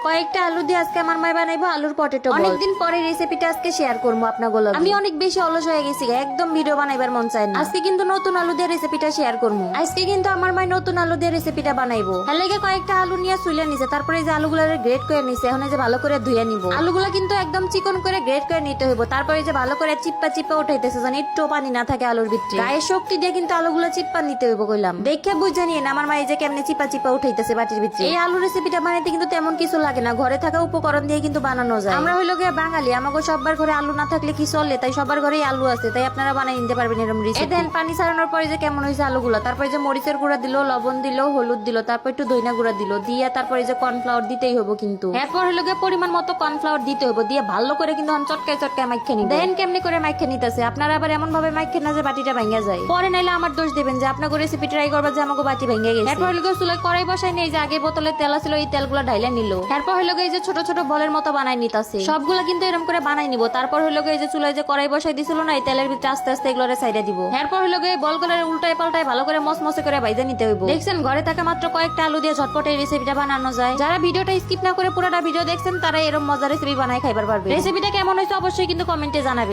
কয়েকটা আলু দিয়ে আজকে আমার মাই বানাইবো আলুর পটেটো বল। অনেকদিন পরে রেসিপিটা আজকে শেয়ার করবো আপনাদের লগে। আমি অনেক বেশি অলস হয়ে গেছি, একদম ভিডিও বানাইবার মন চায় না। আজকে কিন্তু নতুন আলু দিয়ে রেসিপিটা শেয়ার করবো। আজকে কিন্তু আমার মাই নতুন আলু দিয়ে রেসিপিটা বানাইবো। এলাকে কয়েকটা আলু নিয়ে চুলে নিছে, তারপরে যে আলুগুলো গ্রেট করে নিছে, এখন যে ভালো করে ধুয়ে নিব। আলুগুলা কিন্তু একদম চিকন করে গ্রেট করে নিতে হইব। তারপরে যে ভালো করে চিপ্পা চিপ্পা উঠাইতেছে, জানি একটু পানি না থাকে আলুর ভিতরে। গায়ে শক্তি দিয়ে কিন্তু আলুগুলো চিপ্পা নিতে হইব কইলাম। দেখে বুঝে নিয়ে আমার মা এই যে কেমনে চিপা চিপা উঠাইতেছে বাটির ভিতরে। এই আলু রেসিপিটা বানাইতে কিন্তু তেমন কিছু লাগে না, ঘরে থাকা উপকরণ দিয়ে কিন্তু বানানো যায়। আমরা হইলো গিয়ে বাঙালি, আমাকে সবার ঘরে আলু না থাকলে কি চলে, তাই সবার ঘরেই আলু আছে, তাই আপনারা বানাই নিতে পারবেন এরকম রেসিপি। দেন পানি ছাড়ানোর পরে যে কেমন হয়েছে আলুগুলো, তারপরে যে মরিচের গুঁড়া দিল, লবণ দিল, হলুদ দিল, তারপর একটু দইনা গুঁড়া দিল, দিয়ে তারপরে যে কর্নফ্লাওয়ার দিতেই হবো কিন্তু। এরপর হইলো গিয়ে পরিমাণ মতো কর্নফ্লাওয়ার দিতে হবো, দিয়ে ভালো করে কিন্তু চটকায় চটকায় মাইখে নিব। দেন কেমনি করে মাইখে নিতেছে, আপনারা আবার এমন ভাবে মাইখে না যে বাটিটা ভাঙা যায়। পরে নাইলে আমার দোষ দেবেন যে আপনাকে রেসিপি ট্রাই করবা যে আমাকে বাটি ভেঙে গেছে। এরপর হইলো চুলায় কড়াই বসাই নিয়ে যে আগে বোতলে তেল ছিল, এই তেলগুলো ঢাইলে নিল। এরপর হইলো এই যে ছোট ছোট বলের মতো বানাই নিতেছে, সবগুলো কিন্তু এরকম করে বানাই নিব। তারপর হইলো এই যে চুলায় যে কড়াই বসাই দিছিল না, এই তেলের ভিতরে আস্তে আস্তে এগুলো সাইডে দিব। এরপর হইলো এই বলগুলো উল্টায় পাল্টায় ভালো করে মসমসে করে ভাইজা নিতে হইব। দেখছেন ঘরে থাকা মাত্র কয়েকটা আলু দিয়ে ঝটপট এই রেসিপিটা বানানো যায়। যারা ভিডিওটা স্কিপ না করে পুরোটা ভিডিও দেখছেন তারা এরকম মজার রেসিপি বানাই খাইবার পারবে। রেসিপিটা কেমন হয়েছে অবশ্যই কিন্তু কমেন্টে জানাবে।